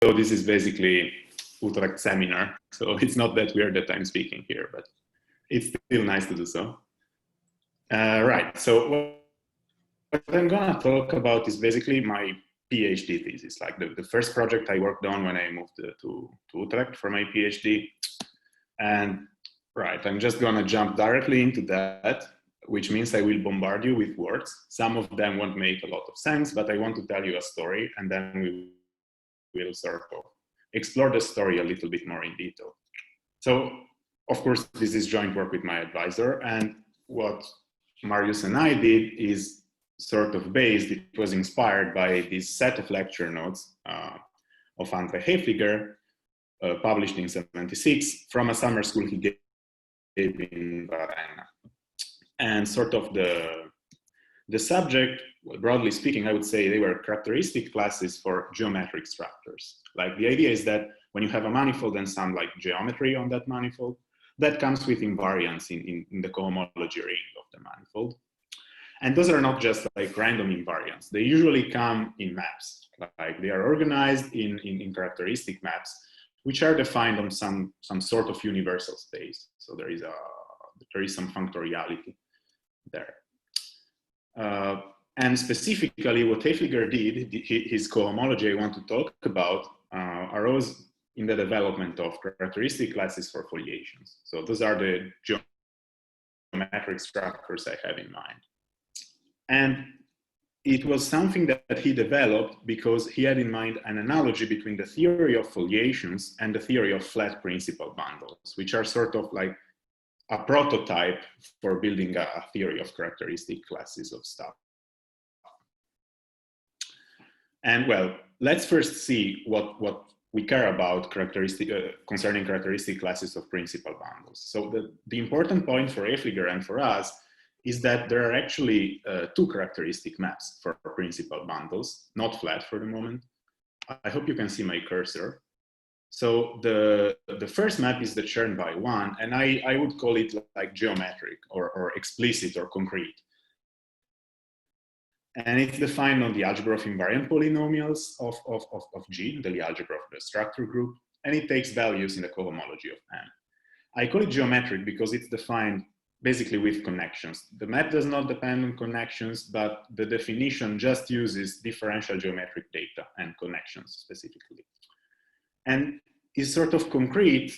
this is basically Utrecht seminar, so it's not that weird that I'm speaking here, but it's still nice to do so. Right, so what I'm gonna talk about is basically my PhD thesis, like the first project I worked on when I moved to Utrecht for my PhD. And right, I'm just gonna jump directly into that, which means I will bombard you with words. Some of them won't make a lot of sense, but I want to tell you a story, and then we will sort of explore the story a little bit more in detail. So, of course, this is joint work with my advisor, and what Marius and I did is sort of based, it was inspired by this set of lecture notes of Andre Haefliger, published in '76 from a summer school he gave in Varenna. And sort of the subject, broadly speaking, I would say they were characteristic classes for geometric structures. Like the idea is that when you have a manifold and some like geometry on that manifold, that comes with invariance in the cohomology ring of the manifold. And those are not just like random invariants. They usually come in maps. Like they are organized in characteristic maps, which are defined on some sort of universal space. So there is some functoriality there. And specifically what Haefliger did, his cohomology I want to talk about, arose in the development of characteristic classes for foliations. So those are the geometric structures I have in mind. And it was something that he developed because he had in mind an analogy between the theory of foliations and the theory of flat principal bundles, which are sort of like a prototype for building a theory of characteristic classes of stuff. And well, let's first see what we care about concerning characteristic classes of principal bundles. So the important point for Haefliger and for us is that there are actually two characteristic maps for principal bundles, not flat for the moment. I hope you can see my cursor. So the first map is the Chern by one, and I would call it like geometric or explicit or concrete. And it's defined on the algebra of invariant polynomials of G, the Lie algebra of the structure group, and it takes values in the cohomology of M. I call it geometric because it's defined basically with connections. The map does not depend on connections, but the definition just uses differential geometric data and connections specifically. And is sort of concrete,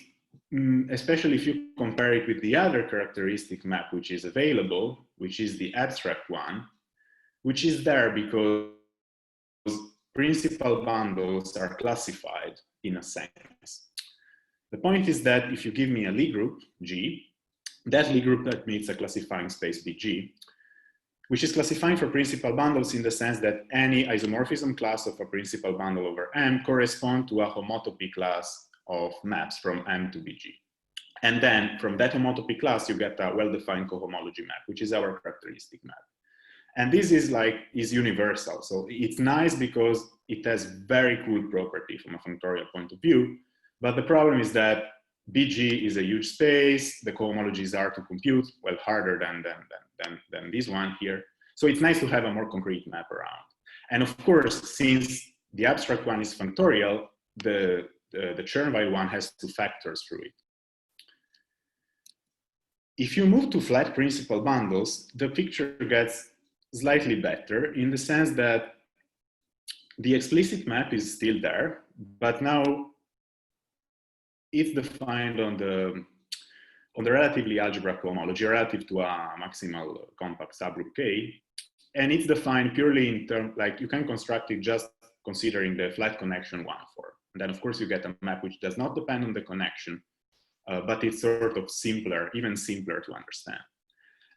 especially if you compare it with the other characteristic map which is available, which is the abstract one, which is there because principal bundles are classified in a sense. The point is that if you give me a Lie group, G, that Lie group admits a classifying space BG, which is classifying for principal bundles in the sense that any isomorphism class of a principal bundle over M correspond to a homotopy class of maps from M to BG. And then from that homotopy class, you get a well-defined cohomology map, which is our characteristic map. And this is universal. So it's nice because it has very cool property from a functorial point of view. But the problem is that BG is a huge space. The cohomologies are to compute, well, harder than this one here. So it's nice to have a more concrete map around. And of course, since the abstract one is functorial, the Chern by one has two factors through it. If you move to flat principal bundles, the picture gets slightly better in the sense that the explicit map is still there, but now it's defined on the relatively algebra cohomology relative to a maximal compact subgroup K, and it's defined purely in terms, like you can construct it just considering the flat connection 1 4. And then of course you get a map which does not depend on the connection, but it's sort of simpler, even simpler to understand.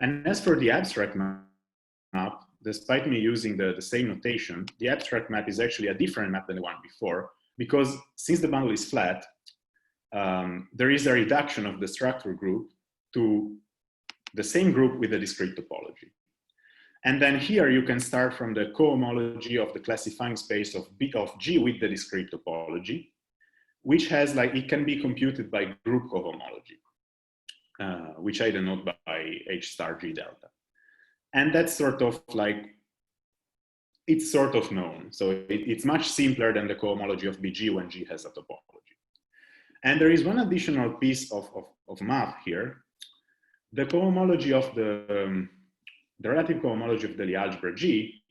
And as for the abstract map, despite me using the same notation, the abstract map is actually a different map than the one before, because since the bundle is flat, there is a reduction of the structure group to the same group with a discrete topology. And then here you can start from the cohomology of the classifying space of G with the discrete topology, which has like, it can be computed by group cohomology, which I denote by H star G delta. And that's sort of like it's sort of known. So it's much simpler than the cohomology of BG when G has a topology. And there is one additional piece of math here. The cohomology of the relative cohomology of the Lie algebra G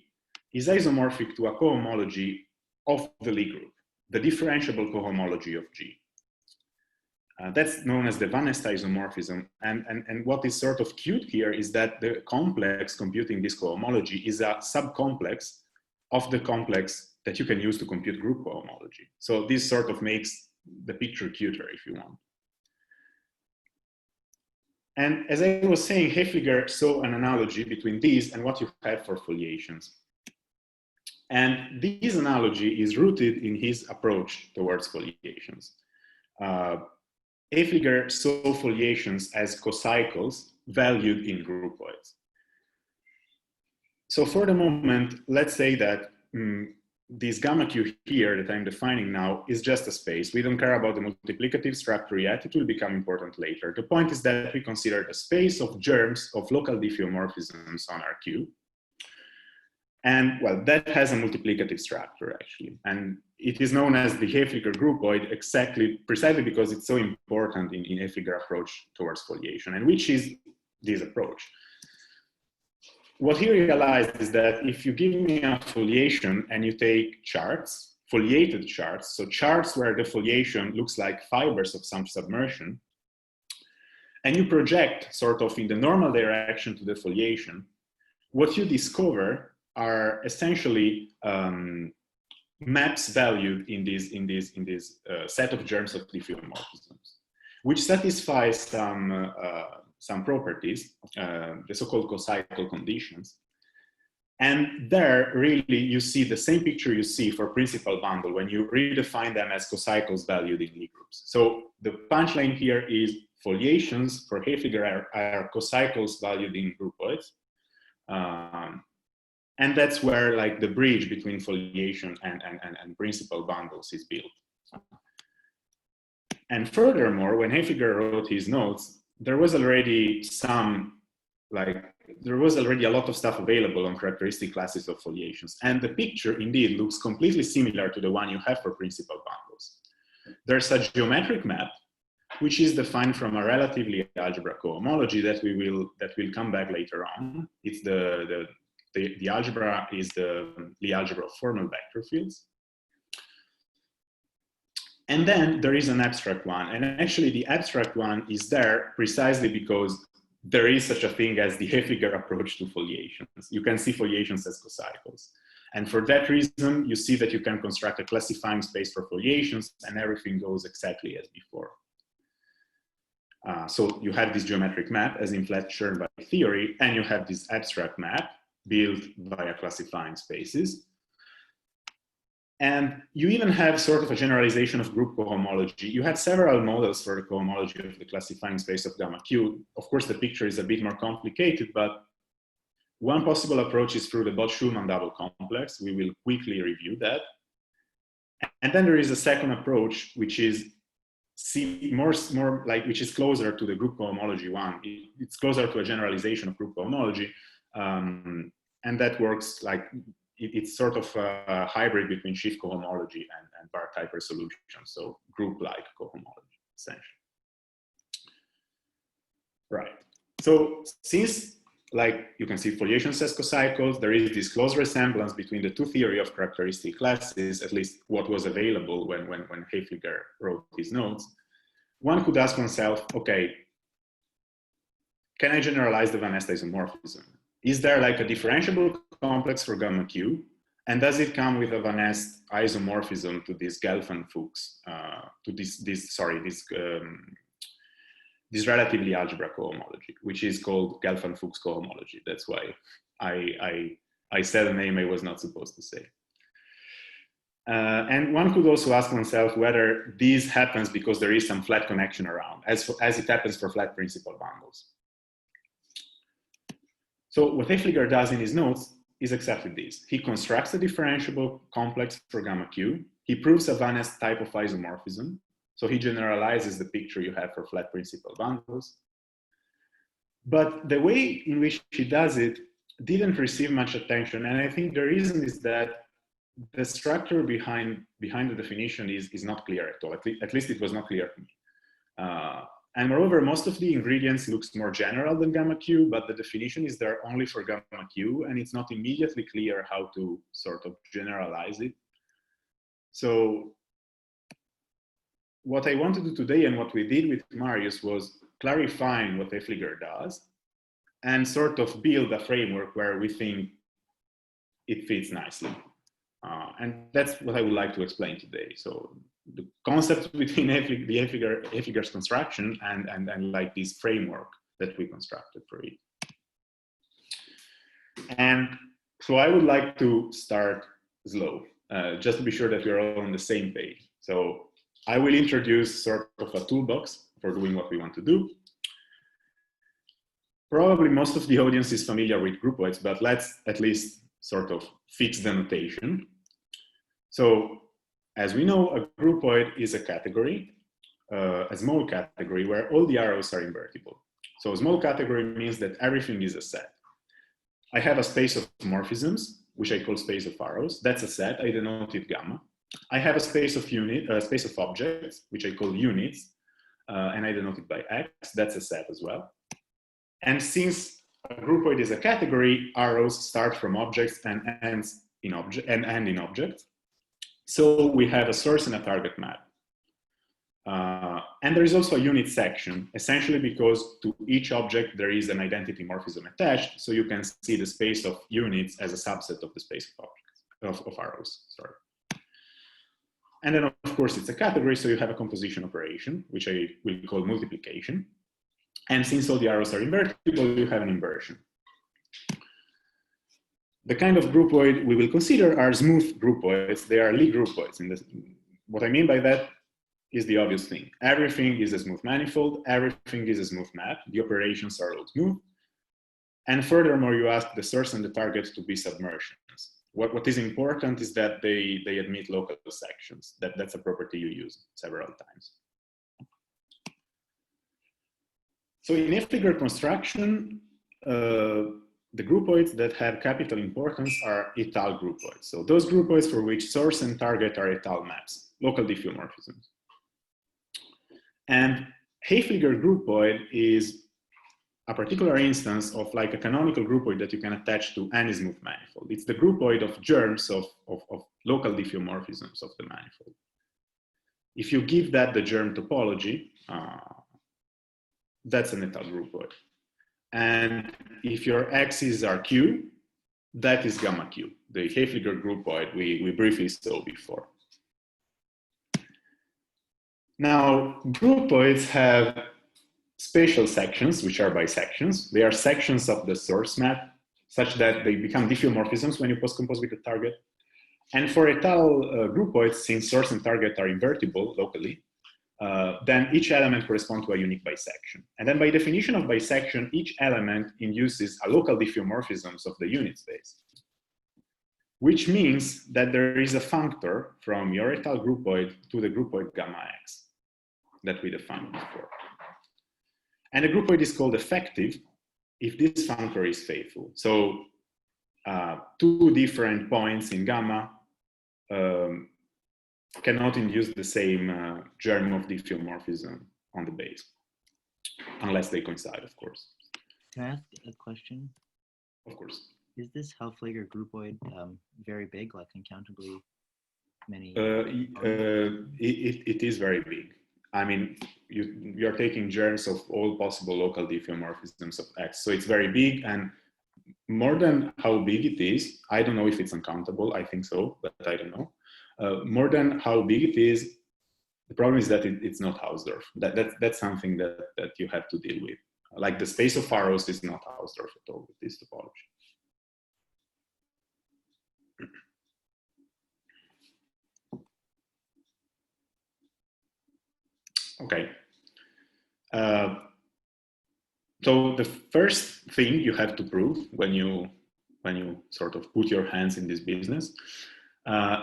is isomorphic to a cohomology of the Lie group, the differentiable cohomology of G. That's known as the Van Est isomorphism. And what is sort of cute here is that the complex computing this cohomology is a subcomplex of the complex that you can use to compute group cohomology. So this sort of makes the picture cuter, if you want. And as I was saying, Haefliger saw an analogy between these and what you have for foliations. And this analogy is rooted in his approach towards foliations. Haefliger saw foliations as cocycles valued in groupoids. So for the moment, let's say that this gamma q here that I'm defining now is just a space. We don't care about the multiplicative structure yet. It will become important later. The point is that we consider the space of germs of local diffeomorphisms on our Q. And well, that has a multiplicative structure actually. And it is known as the Haefliger groupoid precisely because it's so important in Haefliger approach towards foliation. And which is this approach? What he realized is that if you give me a foliation and you take charts, foliated charts, so charts where the foliation looks like fibers of some submersion, and you project sort of in the normal direction to the foliation, what you discover are essentially maps valued in this set of germs of diffeomorphisms, which satisfies some properties, the so-called cocycle conditions. And there, really, you see the same picture you see for principal bundle when you redefine them as cocycles valued in Lie groups. So the punchline here is foliations for Haefliger are cocycles valued in groupoids. And that's where like the bridge between foliation and principal bundles is built. And furthermore, when Haefliger wrote his notes, there was already a lot of stuff available on characteristic classes of foliations. And the picture indeed looks completely similar to the one you have for principal bundles. There's a geometric map, which is defined from a relative Lie algebra cohomology that will come back later on. It's the algebra is the Lie algebra of formal vector fields. And then there is an abstract one. And actually the abstract one is there precisely because there is such a thing as the Haefliger approach to foliations. You can see foliations as cocycles. And for that reason, you see that you can construct a classifying space for foliations and everything goes exactly as before. So you have this geometric map as in Flesch by theory, and you have this abstract map built via classifying spaces. And you even have sort of a generalization of group cohomology. You had several models for the cohomology of the classifying space of gamma q. Of course, the picture is a bit more complicated, but one possible approach is through the Bott-Schulman double complex. We will quickly review that. And then there is a second approach, which is which is closer to the group cohomology one. It's closer to a generalization of group cohomology. And that works like, it's sort of a hybrid between Schiff cohomology and Barth hypersolution, so group-like cohomology, essentially. Right. So since, like you can see, foliations as cocycles, there is this close resemblance between the two theory of characteristic classes, at least what was available when Haefliger wrote his notes. One could ask oneself, okay, can I generalize the Van Est isomorphism? Is there like a differentiable complex for gamma q? And does it come with a Van Est isomorphism to this Gelfand-Fuchs, to this relatively algebra cohomology, which is called Gelfand-Fuchs cohomology. That's why I said a name I was not supposed to say. And one could also ask oneself whether this happens because there is some flat connection around, as it happens for flat principal bundles. So what Haefliger does in his notes is exactly this. He constructs a differentiable complex for gamma q. He proves a Van Est type of isomorphism. So he generalizes the picture you have for flat principal bundles. But the way in which he does it didn't receive much attention. And I think the reason is that the structure behind the definition is not clear at all. At least it was not clear to me. And moreover, most of the ingredients looks more general than gamma Q, but the definition is there only for gamma Q, and it's not immediately clear how to sort of generalize it. So what I wanted to do today and what we did with Marius was clarifying what Haefliger does and sort of build a framework where we think it fits nicely. And that's what I would like to explain today. So the concept between Haefliger's construction and like this framework that we constructed for it. And so I would like to start slow, just to be sure that we're all on the same page. So I will introduce sort of a toolbox for doing what we want to do. Probably most of the audience is familiar with groupoids, but let's at least sort of fix the notation. So as we know, a groupoid is a category, a small category where all the arrows are invertible. So a small category means that everything is a set. I have a space of morphisms, which I call space of arrows. That's a set. I denote it gamma. I have a space of space of objects, which I call units, and I denote it by X. That's a set as well. And since a groupoid is a category, arrows start from objects and end in objects. So we have a source and a target map. And there is also a unit section, essentially because to each object there is an identity morphism attached, so you can see the space of units as a subset of the space of objects, of arrows, sorry. And then of course it's a category, so you have a composition operation, which I will call multiplication. And since all the arrows are invertible, you have an inversion. The kind of groupoid we will consider are smooth groupoids. They are Lie groupoids. What I mean by that is the obvious thing. Everything is a smooth manifold. Everything is a smooth map. The operations are all smooth. And furthermore, you ask the source and the target to be submersions. What is important is that they admit local sections. That's a property you use several times. So in Haefliger construction, the groupoids that have capital importance are étal groupoids. So those groupoids for which source and target are étal maps, local diffeomorphisms. And Haefliger groupoid is a particular instance of like a canonical groupoid that you can attach to any smooth manifold. It's the groupoid of germs of local diffeomorphisms of the manifold. If you give that the germ topology, that's an étal groupoid. And if your axes are Q, that is gamma Q, the Haefliger groupoid we briefly saw before. Now, groupoids have spatial sections, which are bisections. They are sections of the source map, such that they become diffeomorphisms when you post-compose with the target. And for étal groupoids, since source and target are invertible locally, then each element corresponds to a unique bisection. And then by definition of bisection, each element induces a local diffeomorphisms of the unit space, which means that there is a functor from your étal groupoid to the groupoid gamma X that we defined before. And the groupoid is called effective if this functor is faithful. So two different points in gamma cannot induce the same germ of diffeomorphism on the base, unless they coincide, of course. Can I ask a question? Of course. Is this Haefliger groupoid very big, like uncountably many? It is very big. I mean, you're taking germs of all possible local diffeomorphisms of X. So it's very big, and more than how big it is, I don't know if it's uncountable, I think so, but I don't know. More than how big it is, the problem is that it's not Hausdorff. That's something that you have to deal with. Like the space of arrows is not Hausdorff at all with this topology. Okay. So the first thing you have to prove when you sort of put your hands in this business,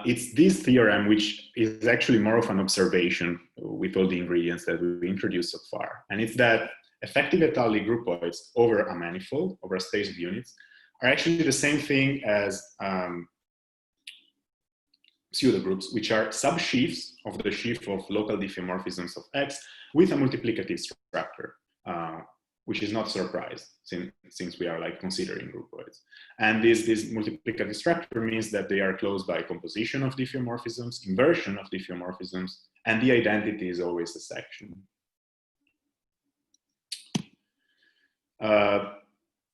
it's this theorem, which is actually more of an observation with all the ingredients that we introduced so far. And it's that effective étal groupoids over a manifold, over a space of units, are actually the same thing as pseudogroups, which are subsheaves of the sheaf of local diffeomorphisms of X with a multiplicative structure, which is not a surprise since we are like considering groupoids. And this multiplicative structure means that they are closed by composition of diffeomorphisms, inversion of diffeomorphisms, and the identity is always a section.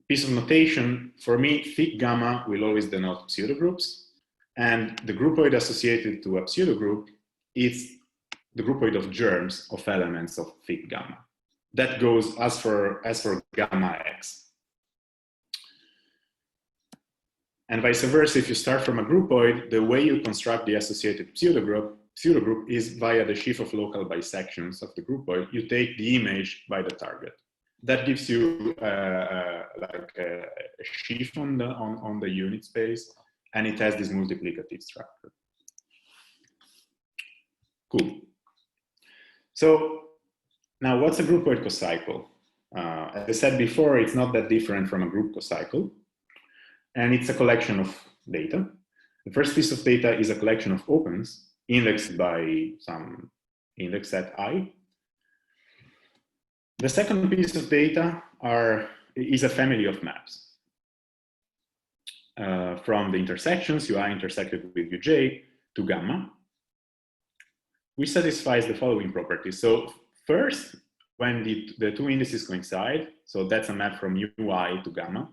Piece of notation, for me, thick gamma will always denote pseudogroups. And the groupoid associated to a pseudogroup is the groupoid of germs of elements of thick gamma. That goes as for gamma X. And vice versa, if you start from a groupoid, the way you construct the associated pseudogroup is via the sheaf of local bisections of the groupoid. You take the image by the target. That gives you like a sheaf on the unit space, and it has this multiplicative structure. Cool. So now what's a groupoid cocycle? As I said before, it's not that different from a group cocycle, and it's a collection of data. The first piece of data is a collection of opens indexed by some index set I. The second piece of data is a family of maps. From the intersections ui intersected with uj to gamma, which satisfies the following properties. So first, when the two indices coincide, so that's a map from ui to gamma,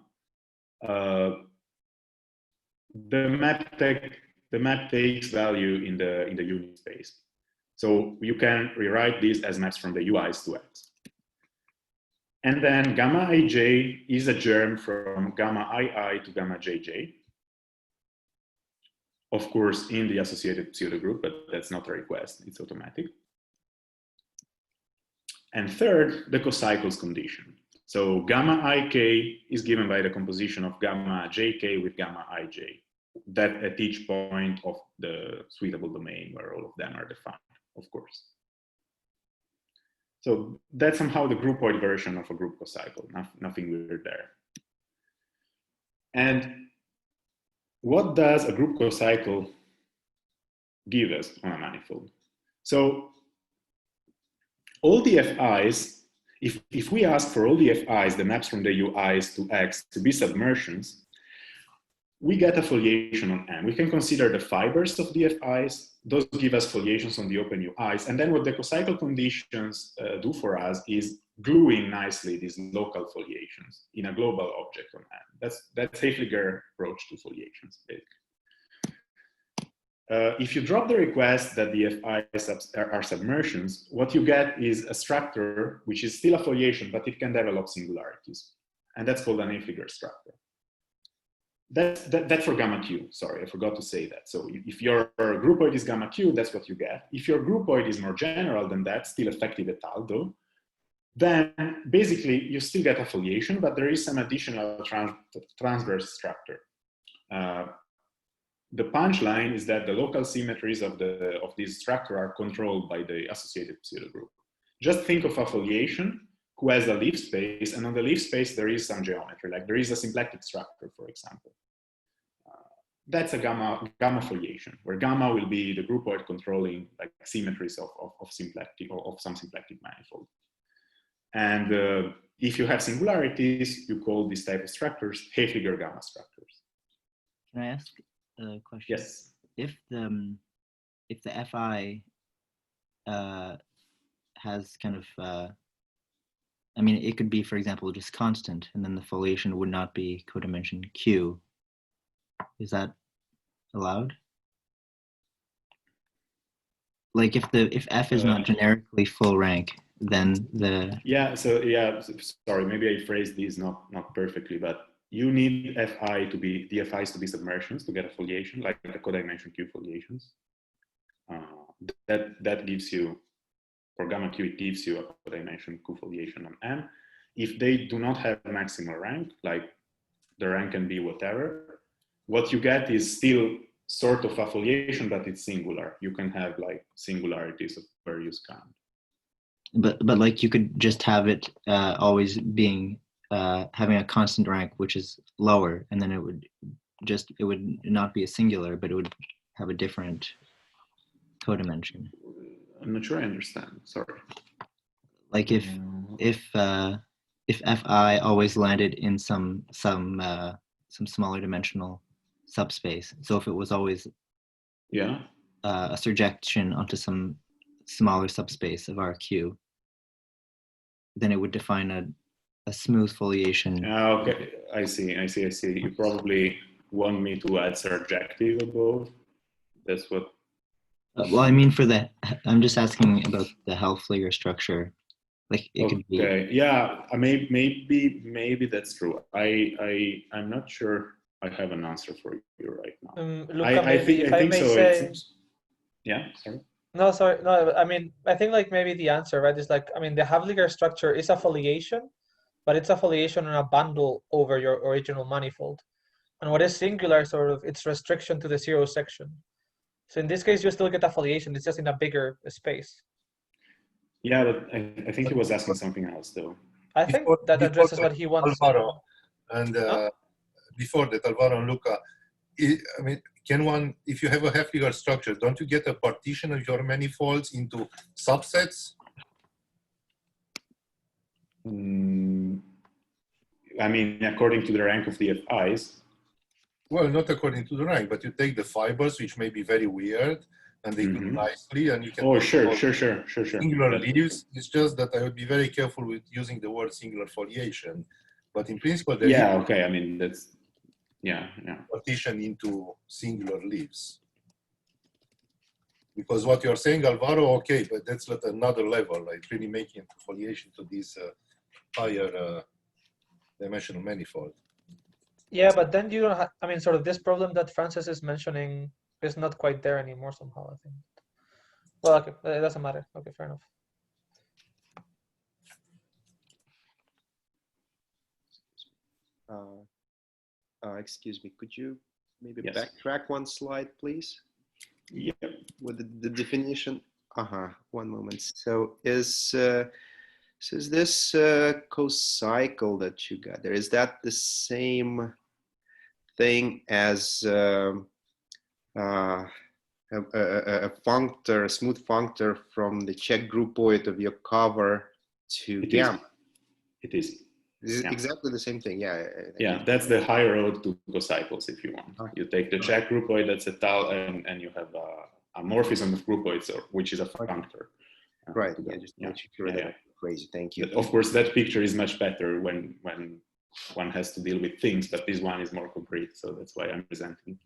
the map takes value in the unit space. So you can rewrite these as maps from the ui's to x. And then gamma ij is a germ from gamma ii to gamma jj. Of course, in the associated pseudogroup, but that's not a request, it's automatic. And third, the cocycles condition. So gamma ik is given by the composition of gamma jk with gamma ij, that at each point of the suitable domain where all of them are defined, of course. So that's somehow the groupoid version of a group cocycle, nothing weird there. And what does a group cocycle give us on a manifold? So all the FIs, if we ask for all the FIs, the maps from the UIs to X to be submersions, we get a foliation on M. We can consider the fibers of the FIs. Those give us foliations on the open UIs. And then what the cocycle conditions do for us is gluing nicely these local foliations in a global object on M. That's Haefliger approach to foliations, basically. If you drop the request that the FIs are submersions, what you get is a structure which is still a foliation, but it can develop singularities. And that's called an Haefliger structure. That's for gamma Q, sorry, I forgot to say that. So if your groupoid is gamma Q, that's what you get. If your groupoid is more general than that, still effective et al. Though, then basically you still get a foliation, but there is some additional transverse structure. The punchline is that the local symmetries of this structure are controlled by the associated pseudogroup. Just think of a foliation who has a leaf space, and on the leaf space there is some geometry, like there is a symplectic structure, for example. That's a gamma foliation, where gamma will be the groupoid controlling like symmetries of symplectic or of some symplectic manifold. And if you have singularities, you call these type of structures Haefliger gamma structures. Can I ask a question? Yes. If the FI has kind of I mean, it could be, for example, just constant, and then the foliation would not be codimension Q. Is that allowed? Like if F is not generically full rank, then the sorry, maybe I phrased these not perfectly, but you need the FIs to be submersions to get a foliation, like the codimension Q foliations. That gives you, for gamma Q, it gives you a codimension Q foliation on M. If they do not have maximal rank, like the rank can be whatever, what you get is still sort of a foliation, but it's singular. You can have like singularities of various kind. But like you could just have it always being having a constant rank, which is lower, and then it would not be a singular, but it would have a different codimension. I'm not sure I understand. Sorry. Like if fi always landed in some smaller dimensional subspace. So if it was always a surjection onto some smaller subspace of RQ, then it would define a smooth foliation. Okay, I see. You probably want me to add surjective above. That's what. Well, I mean, I'm just asking about the Haefliger structure. Like it could be. Okay. Yeah. Maybe that's true. I'm not sure. I have an answer for you right now. Luca, I think may so. say. Yeah. Sorry. No, sorry. No, I mean, I think like maybe the answer, right, is like, I mean, the Haefliger structure is a foliation, but it's a foliation on a bundle over your original manifold. And what is singular, sort of, its restriction to the zero section. So in this case, you still get a foliation. It's just in a bigger space. Yeah, but I think he was asking something else, though. I think that addresses what he wants. Alvaro, and before that, Alvaro and Luca, I mean, can one, if you have a Haefliger structure, don't you get a partition of your manifolds into subsets? I mean, according to the rank of the FIs. Well, not according to the rank, but you take the fibers, which may be very weird, and they do nicely, and you can. Oh, sure. Singular leaves. It's just that I would be very careful with using the word singular foliation, but in principle, there is okay. I mean, that's partition into singular leaves. Because what you're saying, Alvaro, okay, but that's at another level, like really making foliation to these higher dimensional manifold. Yeah, but then you don't have, I mean, sort of this problem that Francis is mentioning is not quite there anymore somehow, I think. Well, okay, it doesn't matter. Okay, fair enough. Excuse me, could you maybe backtrack one slide, please? Yeah. With the definition. One moment. So is this cocycle that you got there? Is that the same thing as a functor, a smooth functor from the Czech groupoid of your cover to gamma? It is. Exactly the same thing. Yeah, that's the high road to cocycles if you want. You take the Czech groupoid, that's a tau, and you have a morphism of groupoids, which is a functor. Right. Just make sure that crazy. Thank you. But of course, that picture is much better when one has to deal with things, but this one is more concrete, so that's why I'm presenting.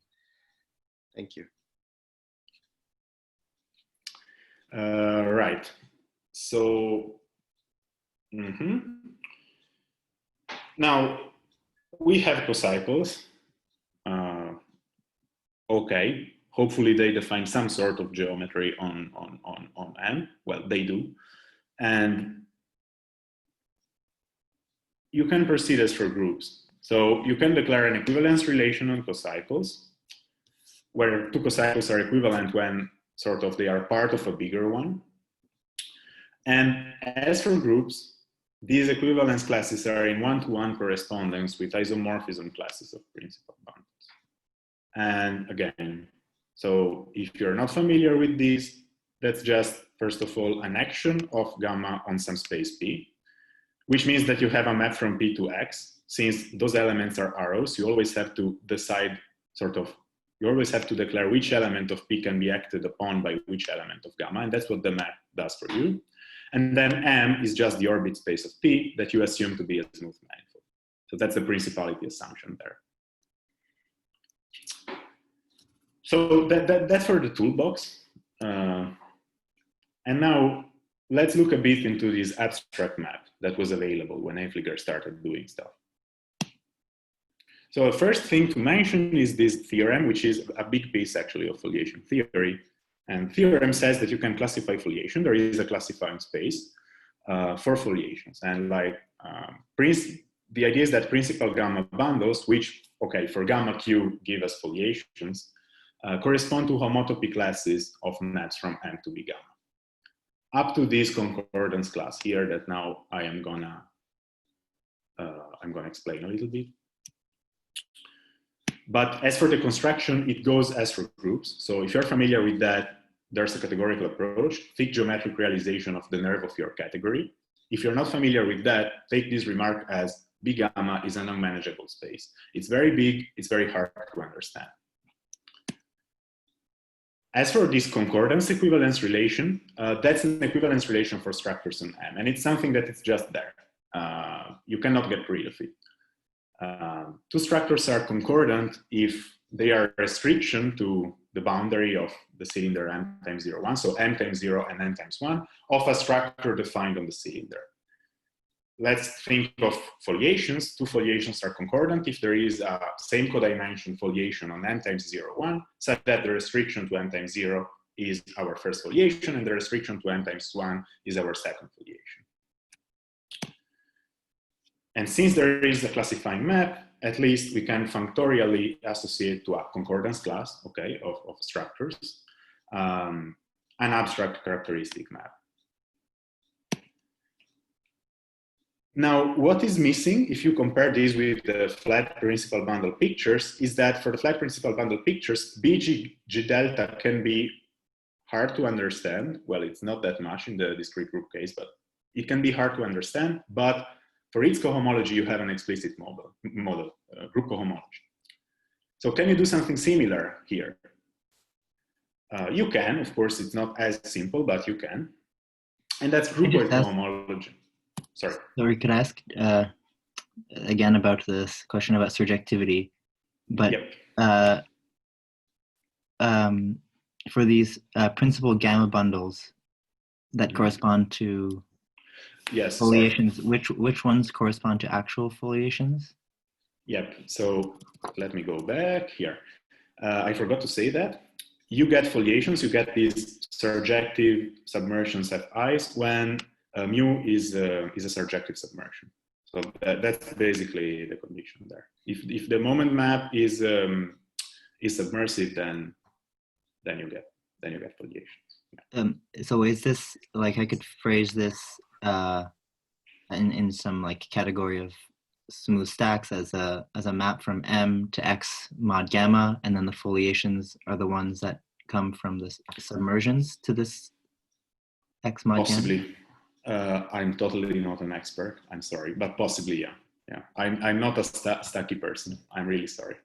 Thank you. Right. So. Now, we have cocycles. Okay, hopefully they define some sort of geometry on M. Well, they do. And you can proceed as for groups. So you can declare an equivalence relation on cocycles, where two cocycles are equivalent when sort of they are part of a bigger one. And as for groups, these equivalence classes are in one-to-one correspondence with isomorphism classes of principal bundles. And again, so if you're not familiar with these, that's just, first of all, an action of gamma on some space P, which means that you have a map from P to X. Since those elements are arrows, you always have to decide you always have to declare which element of P can be acted upon by which element of gamma, and that's what the map does for you. And then M is just the orbit space of P that you assume to be a smooth manifold. So that's the principality assumption there. So that's for the toolbox. And now let's look a bit into this abstract map that was available when Haefliger started doing stuff. So the first thing to mention is this theorem, which is a big piece actually of foliation theory. And theorem says that you can classify foliation. There is a classifying space for foliations. And like the idea is that principal gamma bundles, which, okay, for gamma Q give us foliations, correspond to homotopy classes of maps from M to B gamma. Up to this concordance class here that now I am gonna I'm going to explain a little bit. But as for the construction, it goes as for groups. So if you're familiar with that, there's a categorical approach, thick geometric realization of the nerve of your category. If you're not familiar with that, take this remark as B gamma is an unmanageable space. It's very big, it's very hard to understand. As for this concordance equivalence relation, that's an equivalence relation for structures on M, and it's something that is just there. You cannot get rid of it. Two structures are concordant if they are a restriction to the boundary of the cylinder M times 0, 1, so M times 0 and N times 1 of a structure defined on the cylinder. Let's think of foliations. Two foliations are concordant if there is a same codimension foliation on N times 0, 1, such that the restriction to N times 0 is our first foliation and the restriction to N times 1 is our second foliation. And since there is a classifying map, at least we can functorially associate to a concordance class, okay, of structures, an abstract characteristic map. Now, what is missing, if you compare this with the flat principal bundle pictures, is that for the flat principal bundle pictures, BG delta can be hard to understand. Well, it's not that much in the discrete group case, but it can be hard to understand. But for its cohomology, you have an explicit model, group cohomology. So can you do something similar here? You can, of course, it's not as simple, but you can. And that's groupoid cohomology. Sorry, could I ask again about this question about surjectivity? But yep. For these principal gamma bundles that correspond to foliations, which ones correspond to actual foliations? Yep, so let me go back here. I forgot to say that. You get foliations, you get these surjective submersions Fi's when mu is a surjective submersion. So that's basically the condition there. If the moment map is submersive, then you get foliations. Yeah. So is this, like, I could phrase this in some like category of smooth stacks as a map from M to X mod gamma, and then the foliations are the ones that come from the submersions to this X mod possibly. Gamma? I'm totally not an expert. I'm sorry, but possibly, yeah. I'm not a stacky person. I'm really sorry.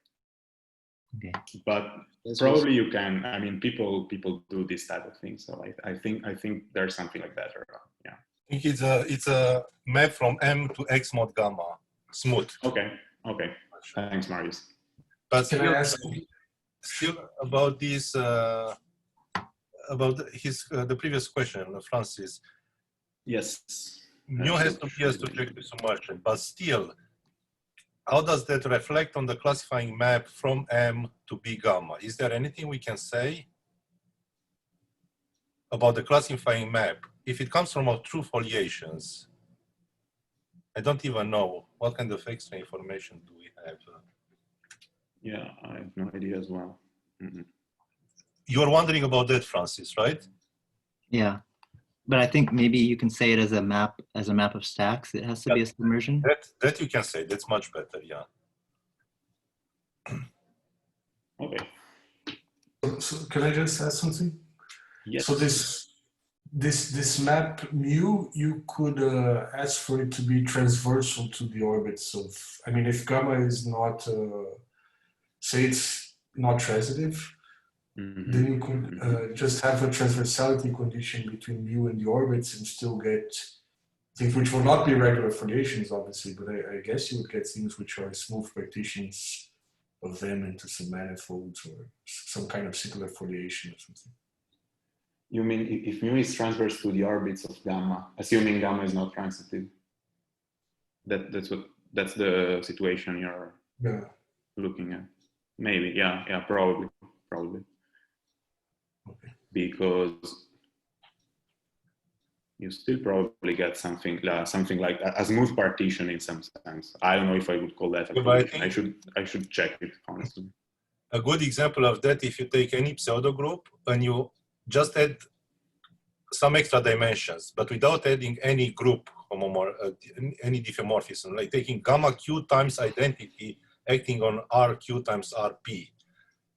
Okay. But probably you can. I mean, people do this type of thing. So I think there's something like that. Or, yeah. I think it's a map from M to X mod gamma, smooth. Okay. Thanks, Marius. But still about this, about the previous question, Francis. Yes. Mu has to be a surjective submersion, but still, how does that reflect on the classifying map from M to B gamma? Is there anything we can say about the classifying map? If it comes from our true foliations, I don't even know what kind of extra information do we have. Yeah, I have no idea as well. You're wondering about that, Francis, right? Yeah, but I think maybe you can say it as a map of stacks. It has to be a submersion. That you can say. That's much better. Yeah. Okay. So can I just add something? Yes. So this map mu, you could ask for it to be transversal to the orbits of. I mean, if gamma is not, say it's not transitive. Then you could just have a transversality condition between mu and the orbits and still get things which will not be regular foliations, obviously, but I guess you would get things which are smooth partitions of them into some manifolds or some kind of cyclic foliation or something. You mean if mu is transverse to the orbits of gamma, assuming gamma is not transitive? That's the situation you're looking at. Maybe, yeah, probably. Okay. Because you still probably get something like a smooth partition in some sense. I don't know if I would call that a partition. I should check it, honestly. A good example of that, if you take any pseudogroup and you just add some extra dimensions, but without adding any group any diffeomorphism, like taking gamma q times identity acting on rq times rp.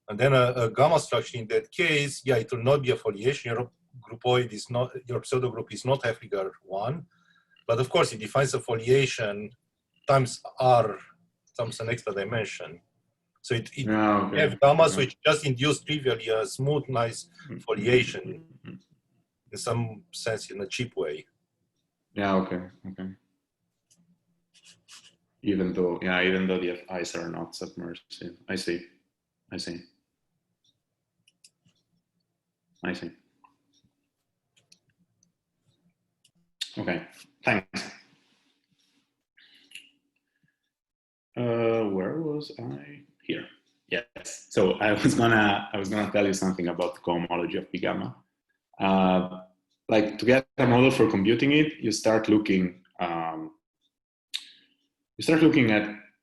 And then a gamma structure in that case, yeah, it will not be a foliation. Your groupoid is not, your pseudogroup is not Haefliger 1. But of course, it defines a foliation times r times an extra dimension. So it have gammas which just induce trivially a smooth, nice foliation in some sense, in a cheap way. Yeah, okay. Even though the Fi's are not submersive. I see. Okay, thanks. Where was I? Here. Yes. So I was gonna tell you something about the cohomology of P gamma. Like to get a model for computing it, you start looking at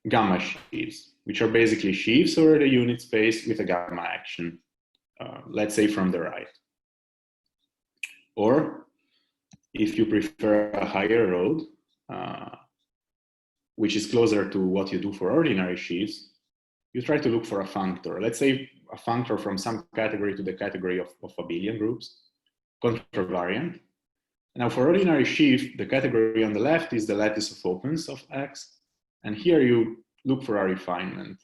gamma sheaves, which are basically sheaves over the unit space with a gamma action, let's say from the right. Or if you prefer a higher road, which is closer to what you do for ordinary sheaves, you try to look for a functor. Let's say a functor from some category to the category of abelian groups, contravariant. Now for ordinary sheaf, the category on the left is the lattice of opens of X. And here you look for a refinement,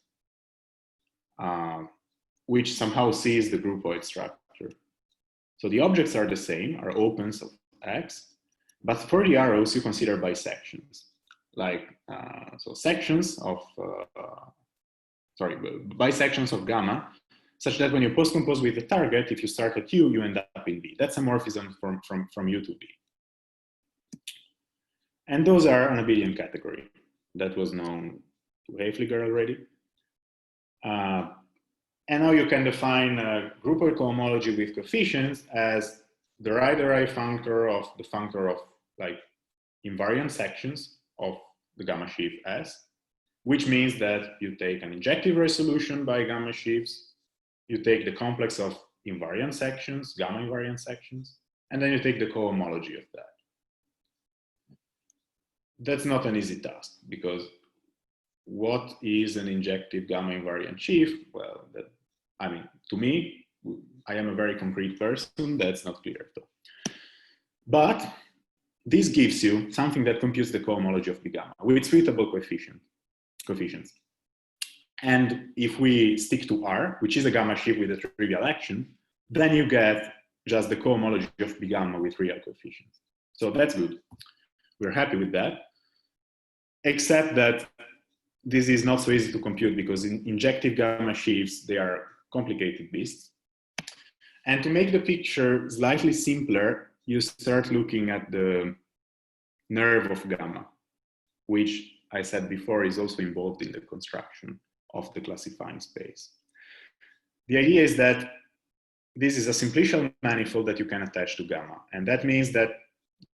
which somehow sees the groupoid structure. So the objects are the same, are opens of X, but for the arrows, you consider bisections. Like, so sections of, bisections of gamma, such that when you post-compose with the target, if you start at U, you end up in B. That's a morphism from U to B. And those are an abelian category. That was known to Haefliger already. And now you can define a groupoid cohomology with coefficients as the right functor of the functor of like invariant sections of the gamma sheaf S, which means that you take an injective resolution by gamma sheaves, you take the complex of invariant sections, gamma invariant sections, and then you take the cohomology of that. That's not an easy task, because what is an injective gamma invariant sheaf? Well, to me, I am a very concrete person, that's not clear though. But this gives you something that computes the cohomology of the gamma with suitable coefficients. And if we stick to R, which is a gamma sheaf with a trivial action, then you get just the cohomology of B gamma with real coefficients. So that's good. We're happy with that, except that this is not so easy to compute because in injective gamma sheaves, they are complicated beasts. And to make the picture slightly simpler, you start looking at the nerve of gamma, which I said before is also involved in the construction of the classifying space. The idea is that this is a simplicial manifold that you can attach to gamma. And that means that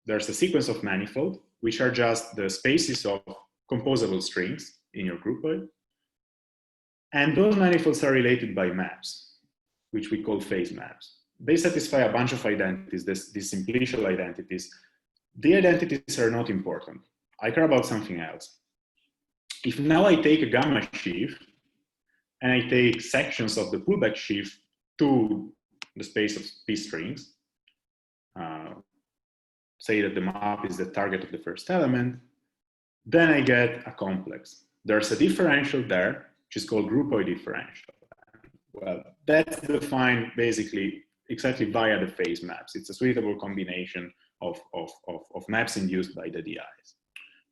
there's a sequence of manifolds, which are just the spaces of composable strings in your groupoid. And those manifolds are related by maps, which we call phase maps. They satisfy a bunch of identities, these simplicial identities. The identities are not important. I care about something else. If now I take a gamma sheaf and I take sections of the pullback sheaf to the space of P strings, say that the map is the target of the first element, then I get a complex. There's a differential there, which is called groupoid differential. Well, that's defined basically exactly via the phase maps. It's a suitable combination of maps induced by the DIs.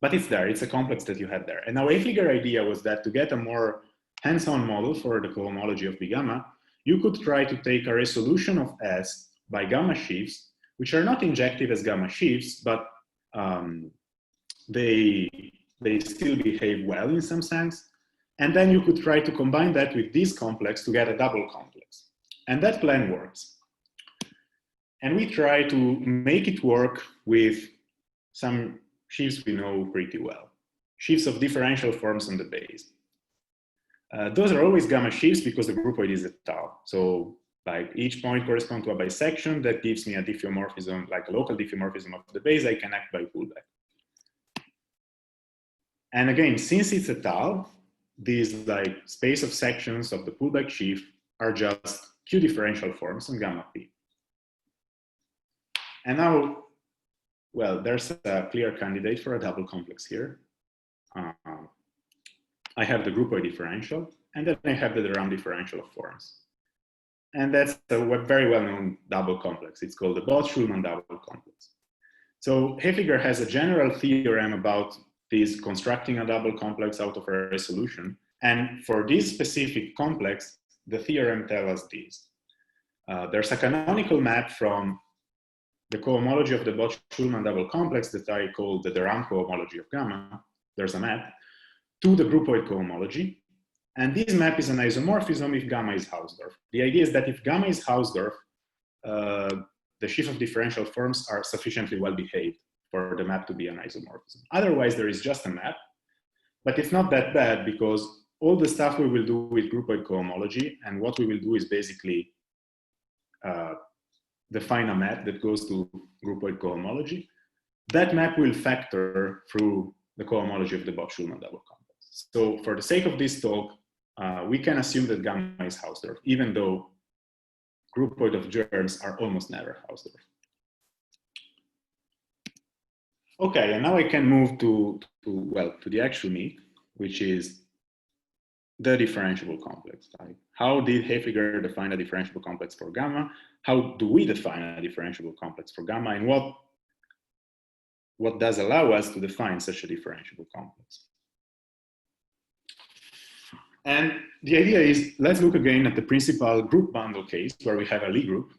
But it's there, it's a complex that you have there. And now Haefliger idea was that to get a more hands-on model for the cohomology of B gamma, you could try to take a resolution of S by gamma sheaves, which are not injective as gamma sheaves, but they still behave well in some sense. And then you could try to combine that with this complex to get a double complex. And that plan works. And we try to make it work with some sheaves we know pretty well. Sheaves of differential forms on the base. Those are always gamma sheaves because the groupoid is a tau. So like each point corresponds to a bisection that gives me a diffeomorphism, like a local diffeomorphism of the base I can act by pullback. And again, since it's a tau, these like space of sections of the pullback sheaf are just Q differential forms on gamma p. And now, well, there's a clear candidate for a double complex here. I have the groupoid differential, and then I have the de Rham differential of forms. And that's a very well-known double complex. It's called the Bott-Schulman double complex. So Haefliger has a general theorem about this constructing a double complex out of a resolution. And for this specific complex, the theorem tells us this. There's a canonical map from the cohomology of the Bott-Schulman double complex that I call the de Rham cohomology of gamma. There's a map to the groupoid cohomology. And this map is an isomorphism if gamma is Hausdorff. The idea is that if gamma is Hausdorff, the sheaf of differential forms are sufficiently well behaved for the map to be an isomorphism. Otherwise, there is just a map, but it's not that bad because all the stuff we will do with groupoid cohomology and what we will do is basically define a map that goes to groupoid cohomology. That map will factor through the cohomology of the Bott-Schulman double complex. So for the sake of this talk, we can assume that gamma is Hausdorff, even though groupoid of germs are almost never Hausdorff. Okay, and now I can move to the actual meat, which is the differentiable complex. Like, how did Haefliger define a differentiable complex for gamma? How do we define a differentiable complex for gamma? And what does allow us to define such a differentiable complex? And the idea is, let's look again at the principal group bundle case where we have a Lie group.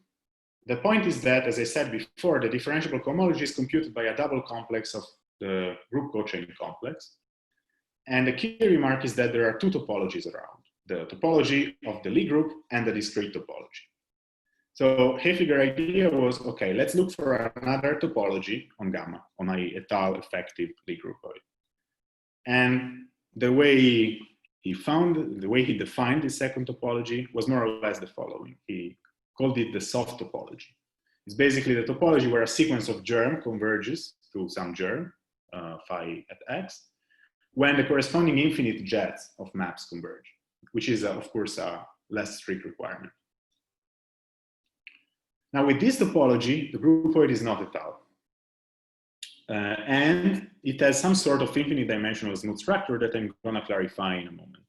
The point is that, as I said before, the differentiable cohomology is computed by a double complex of the group cochain complex. And the key remark is that there are two topologies around, the topology of the Lie group and the discrete topology. So Haefliger idea was, okay, let's look for another topology on gamma, on a étale effective Lie groupoid. And the way he defined the second topology was more or less the following. He called it the soft topology. It's basically the topology where a sequence of germ converges to some germ, phi at x, when the corresponding infinite jets of maps converge, which is, of course, a less strict requirement. Now, with this topology, the groupoid is not étale. And it has some sort of infinite dimensional smooth structure that I'm going to clarify in a moment.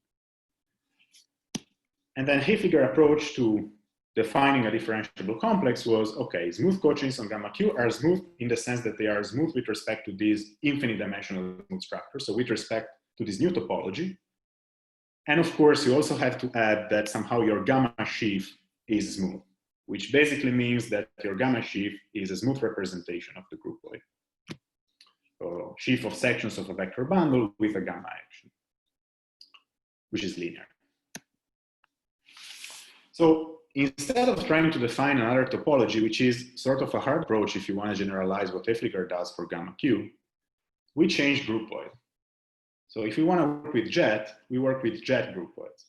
And then Haefliger's approach to defining a differentiable complex was, okay, smooth cochains on gamma q are smooth in the sense that they are smooth with respect to this infinite dimensional smooth structure, so with respect to this new topology. And of course, you also have to add that somehow your gamma sheaf is smooth, which basically means that your gamma sheaf is a smooth representation of the groupoid. So sheaf of sections of a vector bundle with a gamma action, which is linear. So instead of trying to define another topology, which is sort of a hard approach if you want to generalize what Haefliger does for gamma q, we change groupoid. So if we want to work with jet, we work with jet groupoids,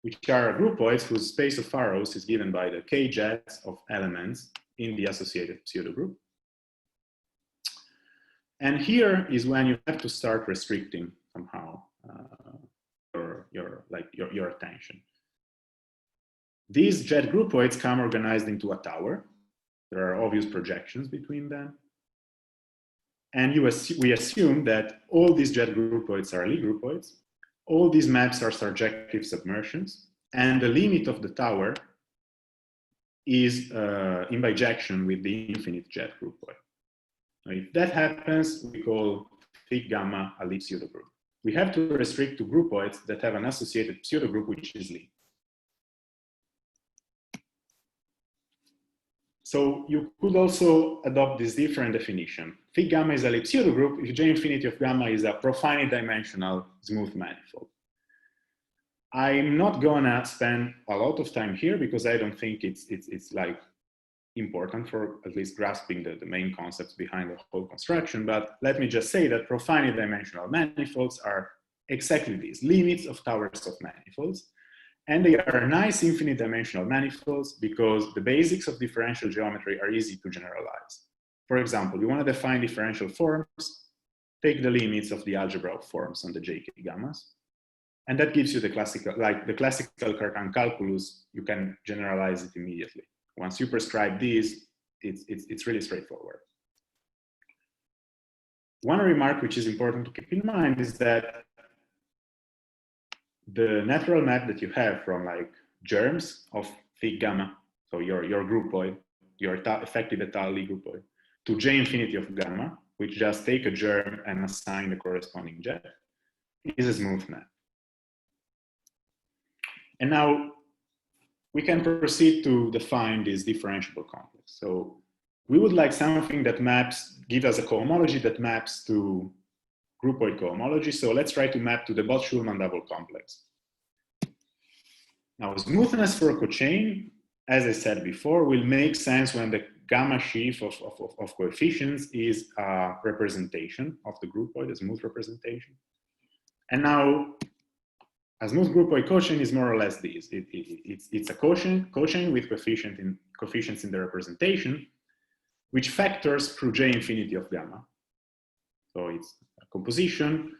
which are groupoids whose space of arrows is given by the k jets of elements in the associated pseudogroup. And here is when you have to start restricting somehow your attention. These jet groupoids come organized into a tower. There are obvious projections between them. And we assume that all these jet groupoids are Lie groupoids. All these maps are surjective submersions. And the limit of the tower is in bijection with the infinite jet groupoid. Now, if that happens, we call phi gamma a Lie pseudogroup. We have to restrict to groupoids that have an associated pseudogroup, which is Lie. So you could also adopt this different definition. Phi gamma is a Lie pseudogroup if J infinity of gamma is a profinite dimensional smooth manifold. I'm not gonna spend a lot of time here because I don't think it's like important for at least grasping the main concepts behind the whole construction, but let me just say that profinite dimensional manifolds are exactly these, limits of towers of manifolds. And they are nice infinite dimensional manifolds because the basics of differential geometry are easy to generalize. For example, you want to define differential forms. take the limits of the algebra of forms on the JK gammas. And that gives you the classical, like the classical Cartan calculus, you can generalize it immediately. Once you prescribe these, it's really straightforward. One remark which is important to keep in mind is that the natural map that you have from like germs of phi gamma, so your groupoid, your effective état groupoid, to J infinity of gamma, which just take a germ and assign the corresponding jet, is a smooth map. And now we can proceed to define this differentiable complex. So we would like something that maps, give us a cohomology that maps to groupoid cohomology. So let's try to map to the Bott-Schulman double complex. Now, smoothness for a cochain, as I said before, will make sense when the gamma sheaf of coefficients is a representation of the groupoid, a smooth representation. And now, a smooth groupoid cochain is more or less this. It's a cochain with coefficients in the representation, which factors through J infinity of gamma. So it's a composition,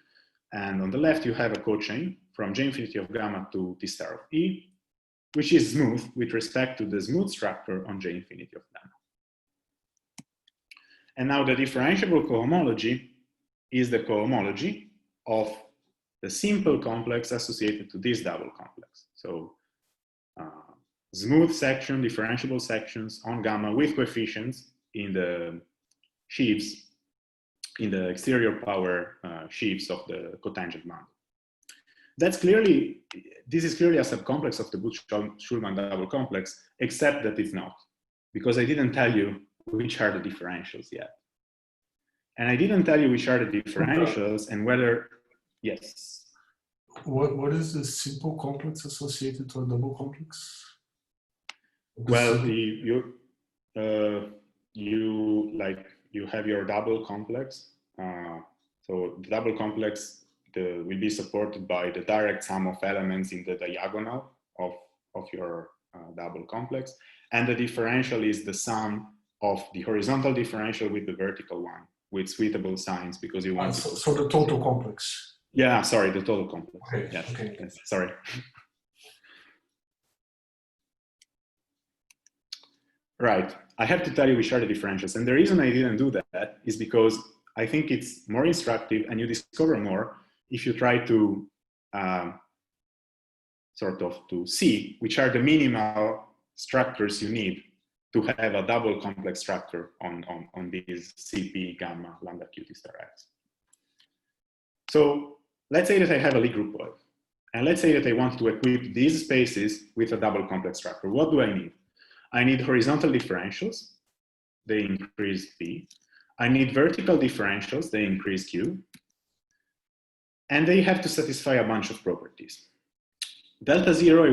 and on the left you have a cochain from J infinity of gamma to T star of E, which is smooth with respect to the smooth structure on J infinity of gamma. And now the differentiable cohomology is the cohomology of the simple complex associated to this double complex. So smooth section, differentiable sections on gamma with coefficients in the sheaves, in the exterior power sheaves of the cotangent bundle. This is clearly a subcomplex of the Bott-Schulman double complex, except that it's not, because I didn't tell you which are the differentials yet. And I didn't tell you which are the differentials and whether, yes. What is the simple complex associated to a double complex? Well, you have your double complex. So the double complex will be supported by the direct sum of elements in the diagonal of your double complex. And the differential is the sum of the horizontal differential with the vertical one, with suitable signs, because you want so the total complex. Yeah, sorry, the total complex. Okay. Yes, okay. yes, sorry. Right, I have to tell you which are the differentials. And the reason I didn't do that is because I think it's more instructive and you discover more if you try to to see which are the minimal structures you need to have a double complex structure on these CP gamma lambda q t star x. So let's say that I have a Lie groupoid, and let's say that I want to equip these spaces with a double complex structure. What do I need? I need horizontal differentials, they increase P. I need vertical differentials, they increase Q. And they have to satisfy a bunch of properties. Delta zero,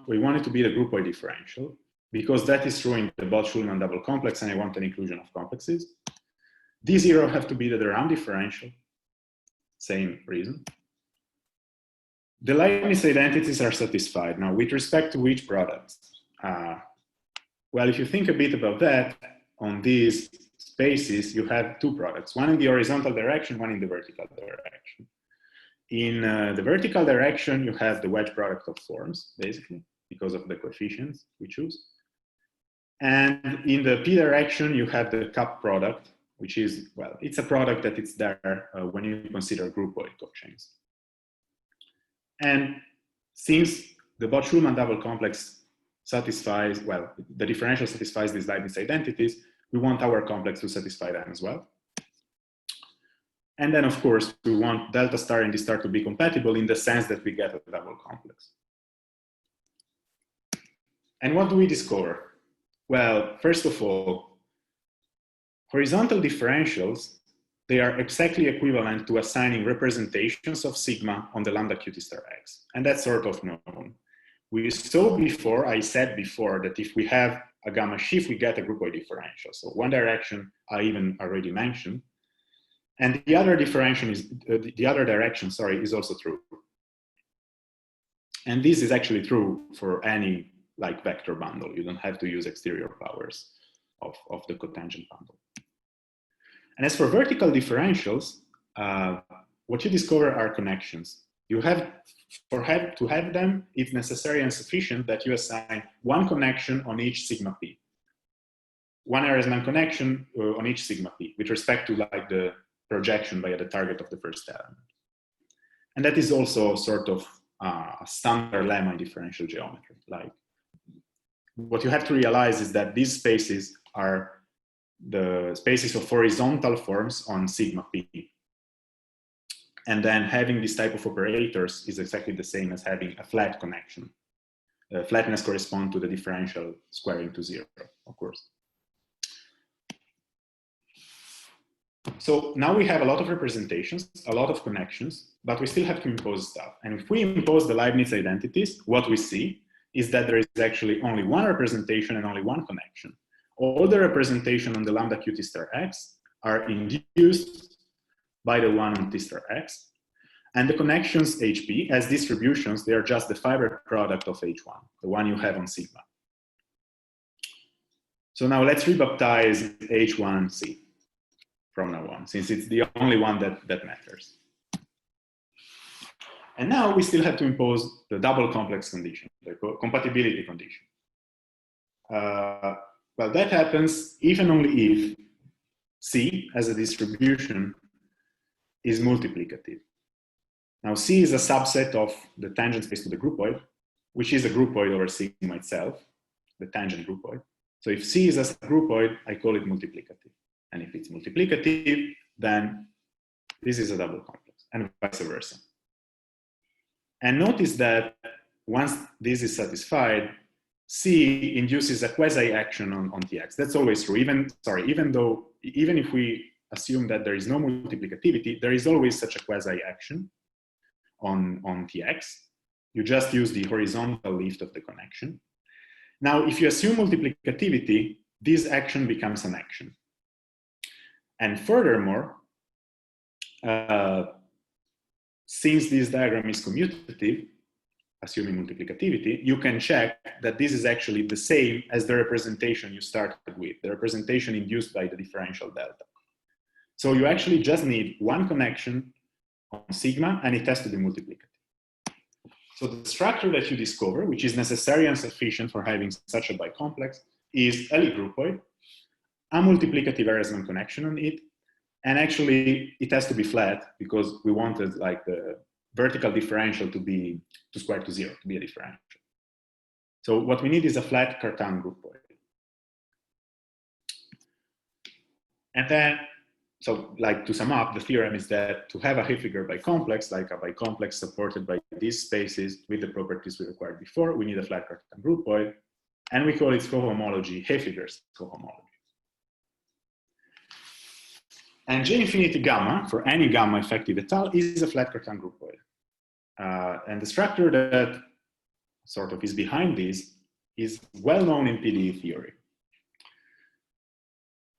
we want it to be the groupoid differential, because that is true in the Bott-Schulman double complex, and I want an inclusion of complexes. D0 have to be the de Rham differential, same reason. The Leibniz identities are satisfied. Now, with respect to which products? Well, if you think a bit about that, on these spaces, you have two products, one in the horizontal direction, one in the vertical direction. In the vertical direction, you have the wedge product of forms, basically, because of the coefficients we choose. And in the P direction, you have the cup product, which is, well, it's a product that it's there when you consider groupoid cochains. And since the Bott-Schulman double complex satisfies, well, the differential satisfies these Leibniz identities, we want our complex to satisfy them as well. And then, of course, we want delta star and D star to be compatible in the sense that we get a double complex. And what do we discover? Well, first of all, horizontal differentials, they are exactly equivalent to assigning representations of sigma on the lambda q t star x. And that's sort of known. We saw before, I said before, that if we have a gamma sheaf, we get a groupoid differential. So one direction I even already mentioned. And the other differential is, the other direction, sorry, is also true. And this is actually true for any like vector bundle. You don't have to use exterior powers of the cotangent bundle. And as for vertical differentials, what you discover are connections. You have, to have them, it's necessary and sufficient that you assign one connection on each sigma p. One Ehresmann connection on each sigma p with respect to like the projection via the target of the first element. And that is also sort of a standard lemma in differential geometry. Like, what you have to realize is that these spaces are the spaces of horizontal forms on sigma p. And then having this type of operators is exactly the same as having a flat connection. Flatness corresponds to the differential squaring to 0, of course. So now we have a lot of representations, a lot of connections, but we still have to impose stuff. And if we impose the Leibniz identities, what we see is that there is actually only one representation and only one connection. All the representation on the lambda q t star x are induced by the one on t star x. And the connections HP as distributions, they are just the fiber product of H1, the one you have on sigma. So now let's rebaptize H1C from now on, since it's the only one that matters. And now we still have to impose the double complex condition, the compatibility condition. Well, that happens if and only if C as a distribution is multiplicative. Now, C is a subset of the tangent space to the groupoid, which is a groupoid over sigma itself, the tangent groupoid. So if C is a groupoid, I call it multiplicative. And if it's multiplicative, then this is a double complex, and vice versa. And notice that once this is satisfied, C induces a quasi-action on Tx. That's always true. Even if we assume that there is no multiplicativity, there is always such a quasi-action on Tx. You just use the horizontal lift of the connection. Now, if you assume multiplicativity, this action becomes an action. And furthermore, since this diagram is commutative, assuming multiplicativity, you can check that this is actually the same as the representation you started with, the representation induced by the differential delta. So you actually just need one connection on sigma, and it has to be multiplicative. So the structure that you discover, which is necessary and sufficient for having such a bicomplex, is a Lie groupoid, a multiplicative Ehresmann connection on it, and actually it has to be flat because we wanted like the vertical differential to square to 0, to be a differential. So what we need is a flat Cartan groupoid. And then, so like to sum up, the theorem is that to have a Haefliger bicomplex, like a bicomplex supported by these spaces with the properties we required before, we need a flat Cartan groupoid, and we call its cohomology Haefliger's cohomology. And J infinity gamma, for any gamma effective et al., is a flat Cartan groupoid. And the structure that sort of is behind this is well known in PDE theory.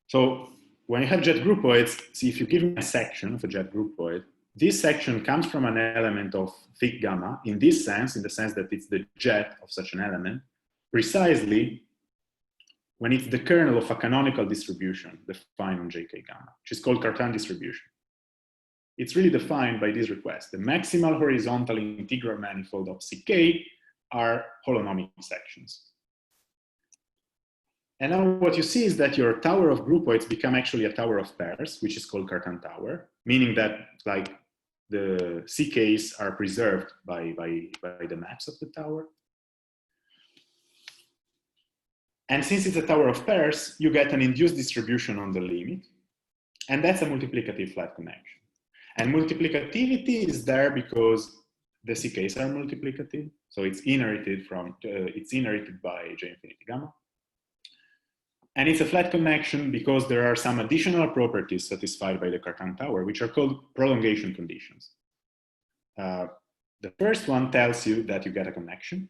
So when you have jet groupoids, see, if you give me a section of a jet groupoid, this section comes from an element of thick gamma in this sense, in the sense that it's the jet of such an element, precisely when it's the kernel of a canonical distribution defined on JK gamma, which is called Cartan distribution. It's really defined by this request. The maximal horizontal integral manifold of CK are holonomic sections. And now what you see is that your tower of groupoids become actually a tower of pairs, which is called Cartan tower, meaning that like the CKs are preserved by the maps of the tower. And since it's a tower of pairs, you get an induced distribution on the limit, and that's a multiplicative flat connection. And multiplicativity is there because the CKs are multiplicative, so it's inherited by J infinity gamma. And it's a flat connection because there are some additional properties satisfied by the Cartan tower, which are called prolongation conditions. The first one tells you that you get a connection.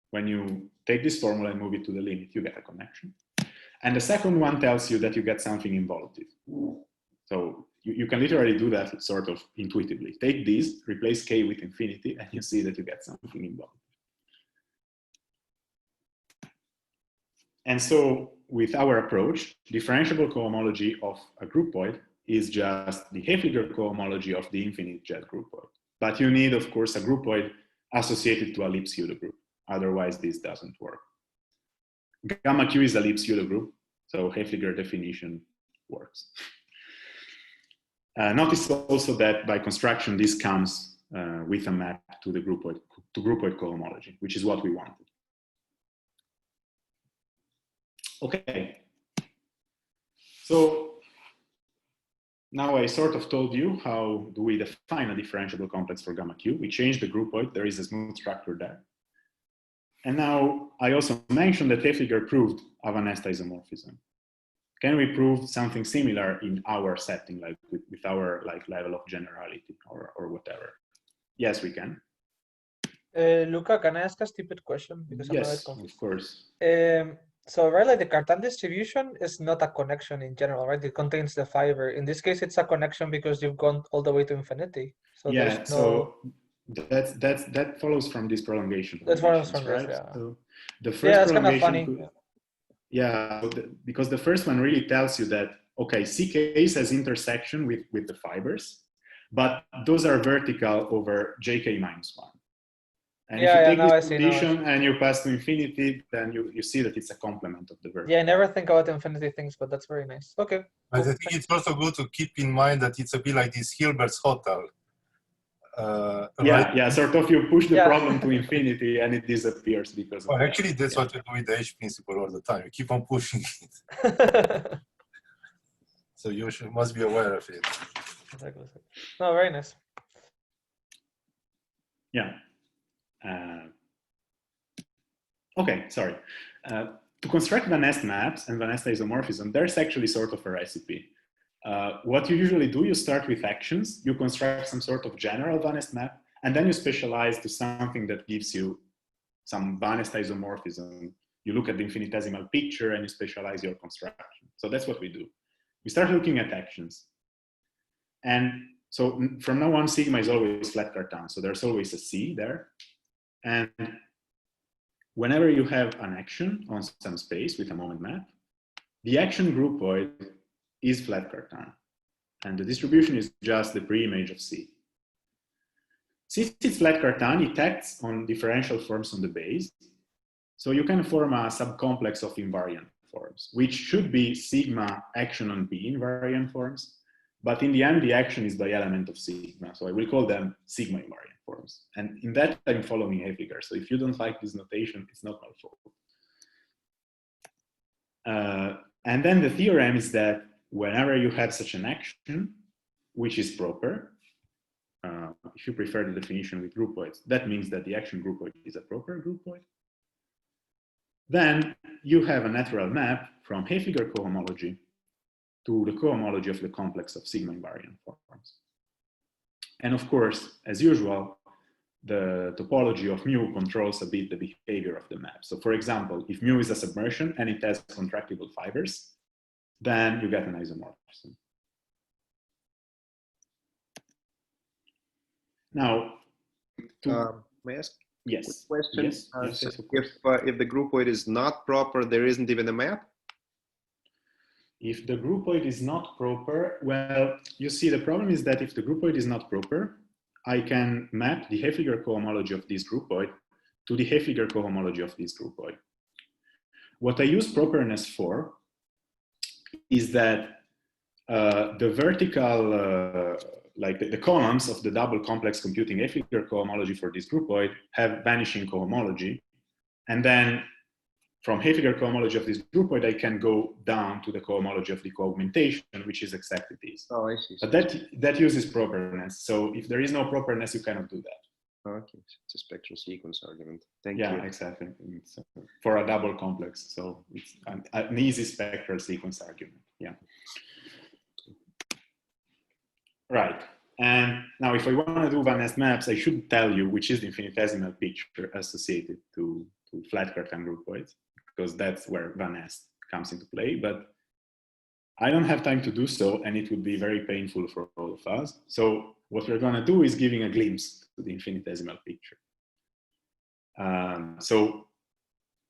When you take this formula and move it to the limit, you get a connection. And the second one tells you that you get something involutive. So you can literally do that sort of intuitively. Take this, replace k with infinity, and you see that you get something involutive. And so with our approach, differentiable cohomology of a groupoid is just the Haefliger cohomology of the infinite jet groupoid. But you need, of course, a groupoid associated to a Lipp pseudogroup. Otherwise, this doesn't work. Gamma Q is a Lipp pseudogroup, so Haefliger definition works. Notice also that by construction, this comes with a map to the groupoid cohomology, which is what we wanted. Okay. So now I sort of told you how do we define a differentiable complex for gamma Q. We changed the groupoid. There is a smooth structure there. And now I also mentioned that Haefliger proved a Van Nest isomorphism. Can we prove something similar in our setting, like with our level of generality or whatever? Yes, we can. Luca, can I ask a stupid question? Because I'm yes, not confused. Of course. So, right, like the Cartan distribution is not a connection in general, right? It contains the fiber. In this case, it's a connection because you've gone all the way to infinity. So yeah, there's no... so that follows from this prolongation. That follows from right? this, yeah. So the first that's kind of prolongation funny. Yeah, because the first one really tells you that, okay, CK has intersection with the fibers, but those are vertical over JK minus 1. And if you take this condition and you pass to infinity, then you see that it's a complement of the vertical. Yeah, I never think about infinity things, but that's very nice. Okay. But I think it's also good to keep in mind that it's a bit like this Hilbert's hotel. Right? Yeah, sort of you push the problem to infinity and it disappears because of actually, that's what you do with the H principle all the time. You keep on pushing it. So you must be aware of it. Exactly. No, very nice. Yeah. Okay, sorry. To construct Van Nest maps and Van Nest isomorphism, there's actually sort of a recipe. What you usually do, you start with actions, you construct some sort of general Van Nest map, and then you specialize to something that gives you some Van Nest isomorphism. You look at the infinitesimal picture and you specialize your construction. So that's what we do. We start looking at actions. And so from now on, sigma is always flat Cartan. So there's always a C there. And whenever you have an action on some space with a moment map, the action groupoid is flat Cartan. And the distribution is just the pre-image of C. Since it's flat Cartan, it acts on differential forms on the base. So you can form a subcomplex of invariant forms, which should be sigma action on B invariant forms. But in the end, the action is the element of sigma. So I will call them sigma invariant forms. And in that, I'm following Haefliger. So if you don't like this notation, it's not my fault. And then the theorem is that whenever you have such an action, which is proper, if you prefer the definition with groupoids, that means that the action groupoid is a proper groupoid. Then you have a natural map from Haefliger cohomology to the cohomology of the complex of sigma invariant forms. And of course, as usual, the topology of mu controls a bit the behavior of the map. So for example, if mu is a submersion and it has contractible fibers, then you get an isomorphism. Now, may I ask? Yes. Question. Yes, if the groupoid is not proper, there isn't even a map? If the groupoid is not proper, well, you see, the problem is that if the groupoid is not proper, I can map the Haefliger cohomology of this groupoid to the Haefliger cohomology of this groupoid. What I use properness for is that the vertical, like the columns of the double complex computing Haefliger cohomology for this groupoid have vanishing cohomology. And then from Haefliger cohomology of this groupoid, I can go down to the cohomology of the co-augmentation, which is exactly this. Oh, I see. But that uses properness. So if there is no properness, you cannot do that. Okay, it's a spectral sequence argument. Thank you. Yeah, exactly. It's for a double complex. So it's an easy spectral sequence argument. Yeah. Right. And now if I want to do Van Nest maps, I should tell you which is the infinitesimal picture associated to flat Cartan groupoids, because that's where Van Nest comes into play. But I don't have time to do so, and it would be very painful for all of us. So what we're going to do is giving a glimpse to the infinitesimal picture. So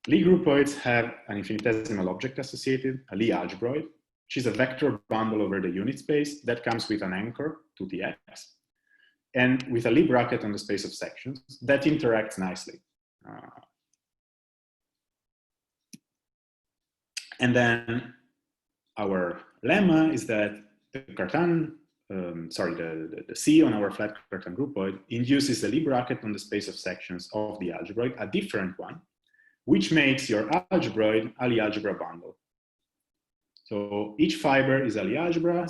Lie groupoids have an infinitesimal object associated, a Lie algebroid, which is a vector bundle over the unit space that comes with an anchor to the X, and with a Lie bracket on the space of sections that interacts nicely. And then our lemma is that the Cartan, the C on our flat Cartan groupoid induces a Lie bracket on the space of sections of the algebroid, a different one, which makes your algebroid a Lie algebra bundle. So each fiber is a Lie algebra,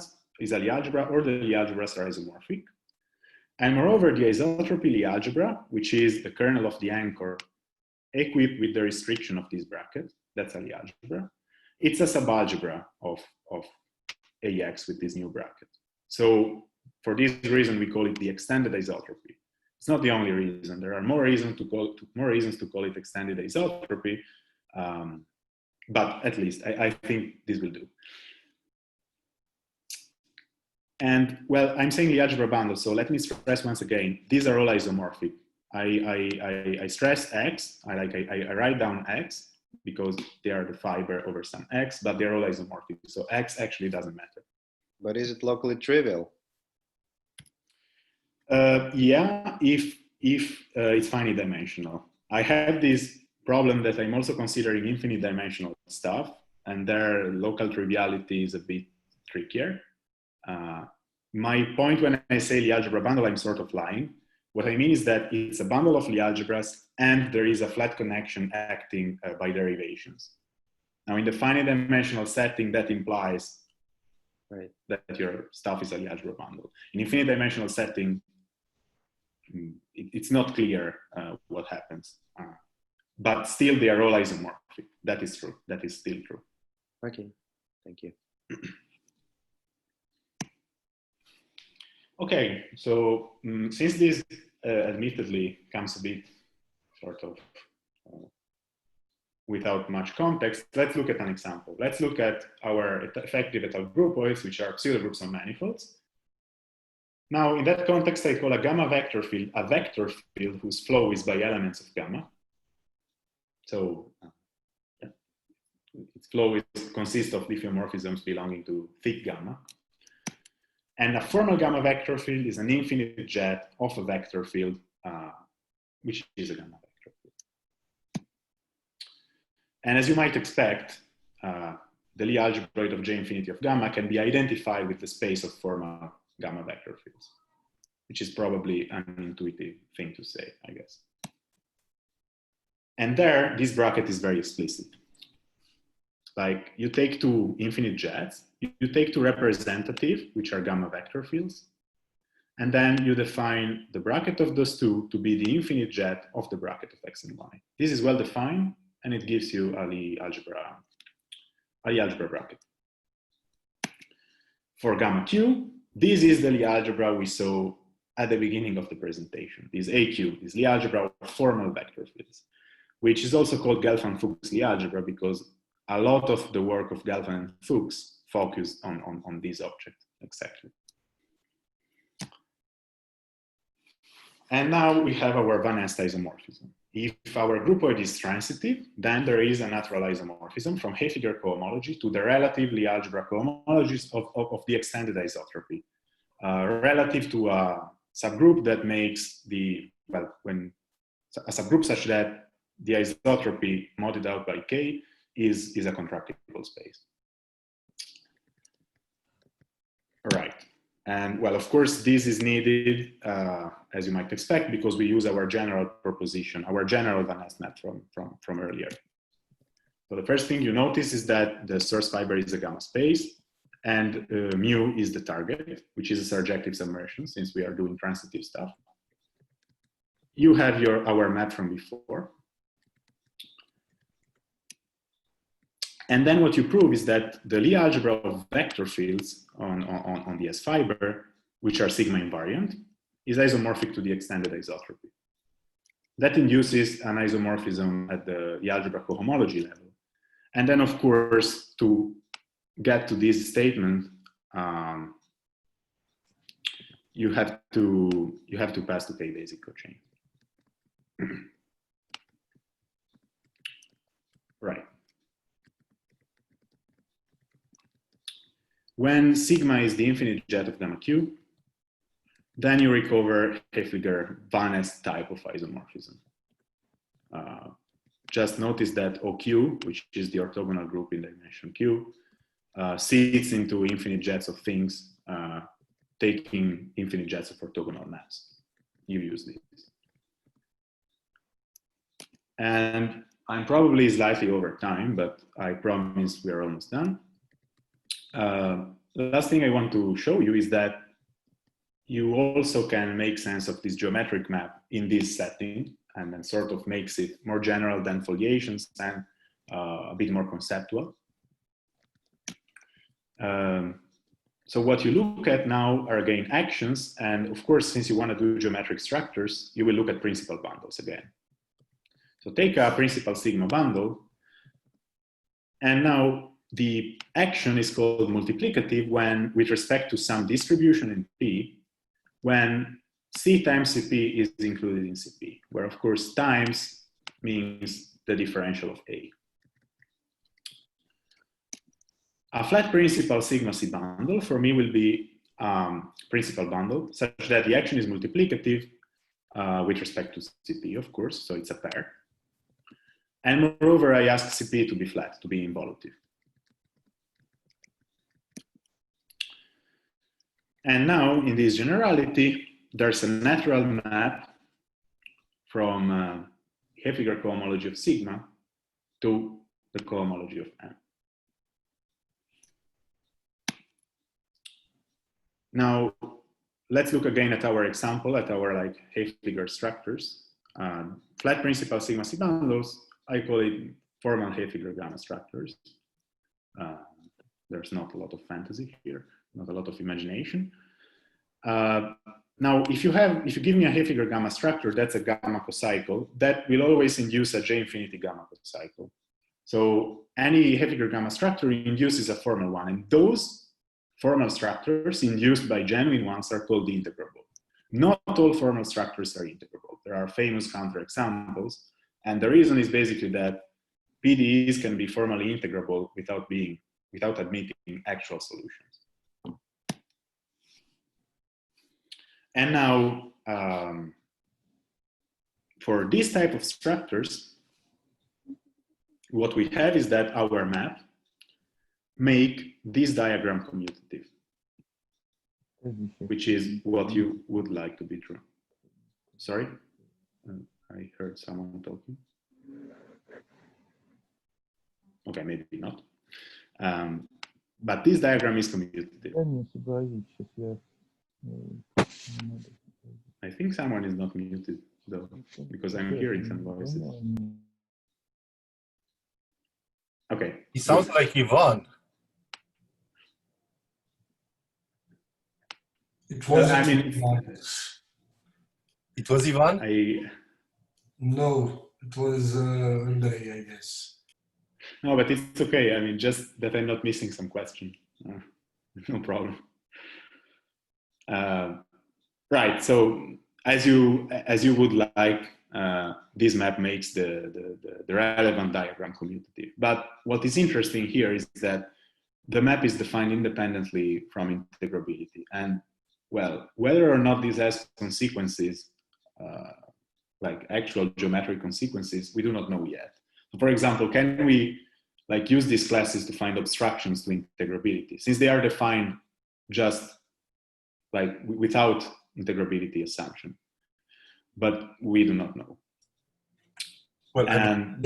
or the Lie algebras are isomorphic. And moreover, the isotropy Lie algebra, which is the kernel of the anchor equipped with the restriction of this bracket, that's a Lie algebra. It's a subalgebra of AX with this new bracket. So for this reason, we call it the extended isotropy. It's not the only reason. There are more reasons to call it extended isotropy, but at least I think this will do. And well, I'm saying Lie algebra bundle, so let me stress once again, these are all isomorphic. I stress X, I write down X, because they are the fiber over some X, but they're all isomorphic. So X actually doesn't matter. But is it locally trivial? Yeah, if it's finite dimensional. I have this problem that I'm also considering infinite dimensional stuff, and their local triviality is a bit trickier. My point when I say Lie algebra bundle, I'm sort of lying. What I mean is that it's a bundle of Lie algebras and there is a flat connection acting by derivations. Now in the finite dimensional setting, that implies that your stuff is a Lie algebra bundle. In infinite dimensional setting, it's not clear what happens. But still they are all isomorphic. That is true. That is still true. Okay, thank you. Okay, so since this admittedly comes a bit sort of without much context, let's look at an example. Let's look at our effective et al. Groupoids, which are pseudogroups on manifolds. Now, in that context, I call a gamma vector field a vector field whose flow is by elements of gamma. So its flow consists of diffeomorphisms belonging to thick gamma. And a formal gamma vector field is an infinite jet of a vector field, which is a gamma vector field. And as you might expect, the Lie algebroid of J infinity of gamma can be identified with the space of formal gamma vector fields, which is probably an intuitive thing to say, I guess. And there, this bracket is very explicit. Like you take two infinite jets, you take two representative, which are gamma vector fields, and then you define the bracket of those two to be the infinite jet of the bracket of X and Y. This is well defined, and it gives you a Lie algebra bracket. For gamma Q, this is the Lie algebra we saw at the beginning of the presentation. This AQ is Lie algebra of formal vector fields, which is also called Gelfand-Fuchs Lie algebra because a lot of the work of Gelfand and Fuchs focused on this object, exactly. And now we have our Van Est isomorphism. If our groupoid is transitive, then there is a natural isomorphism from Haefliger cohomology to the relative Lie algebra cohomologies of the extended isotropy, relative to a subgroup that makes a subgroup such that the isotropy modded out by K is a contractible space. All right. And well, of course, this is needed, as you might expect, because we use our general proposition, our general Van Est map from earlier. So the first thing you notice is that the source fiber is a gamma space, and mu is the target, which is a surjective submersion, since we are doing transitive stuff. You have our map from before. And then what you prove is that the Lie algebra of vector fields on the S fiber, which are sigma invariant, is isomorphic to the extended isotropy. That induces an isomorphism at the Lie algebra cohomology level. And then, of course, to get to this statement, you have to pass the K-basic cochain. Right. when sigma is the infinite jet of gamma q, then you recover Haefliger Van Ness type of isomorphism. Just notice that OQ, which is the orthogonal group in dimension Q, sits into infinite jets of things, taking infinite jets of orthogonal maps. You use this. And I'm probably slightly over time, but I promise we are almost done. The last thing I want to show you is that you also can make sense of this geometric map in this setting, and then sort of makes it more general than foliations and a bit more conceptual. So what you look at now are again actions, and of course, since you want to do geometric structures, you will look at principal bundles again. So take a principal sigma bundle, and now the action is called multiplicative when, with respect to some distribution in P, when C times Cp is included in Cp, where of course times means the differential of A. A flat principal sigma C bundle for me will be principal bundle, such that the action is multiplicative with respect to Cp, of course, so it's a pair. And moreover, I ask Cp to be flat, to be involutive. And now, in this generality, there's a natural map from Haefliger cohomology of sigma to the cohomology of M. Now, let's look again at our example, at our Haefliger structures. Flat principal sigma C bundles, I call it formal Haefliger gamma structures. There's not a lot of fantasy here, not a lot of imagination. Now, if you give me a Haefliger gamma structure, that's a gamma cocycle, that will always induce a J infinity gamma cocycle. So any Haefliger gamma structure induces a formal one, and those formal structures induced by genuine ones are called integrable. Not all formal structures are integrable. There are famous counterexamples, and the reason is basically that PDEs can be formally integrable without admitting actual solutions. And now, for this type of structures, what we have is that our map make this diagram commutative, which is what you would like to be true. Sorry, I heard someone talking. Okay, maybe not. But this diagram is commutative. I think someone is not muted though, because I'm hearing some voices. Okay. He sounds like Ivan. It was. It was Ivan? No, it was Andrei, I guess. No, but it's okay. I mean, just that I'm not missing some question. No problem. Right. So as you would like, this map makes the relevant diagram commutative. But what is interesting here is that the map is defined independently from integrability. And well, whether or not this has consequences, like actual geometric consequences, we do not know yet. So for example, can we use these classes to find obstructions to integrability, since they are defined just without integrability assumption? But we do not know. Well, and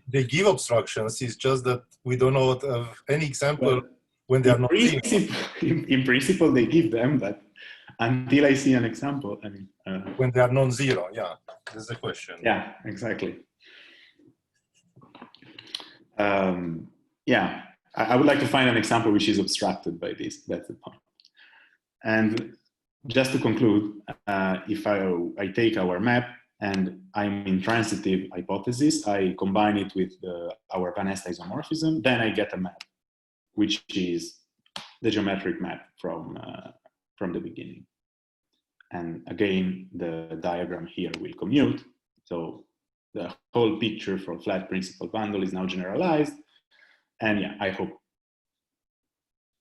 they give obstructions. It's just that we don't know of any example when they are not. In principle, they give them, but until I see an example, I mean, when they are non-zero, yeah, that's the question. Yeah, exactly. Yeah, I would like to find an example which is obstructed by this. That's the point. And just to conclude, if I take our map and I'm intransitive hypothesis, I combine it with our Van Ness isomorphism, then I get a map, which is the geometric map from the beginning. And again, the diagram here will commute. So the whole picture for flat principal bundle is now generalized. And yeah, I hope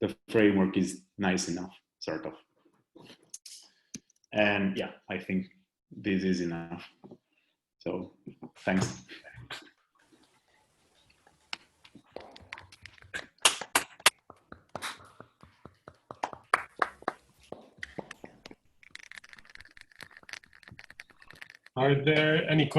the framework is nice enough, sort of. And yeah, I think this is enough. So thanks. Are there any questions?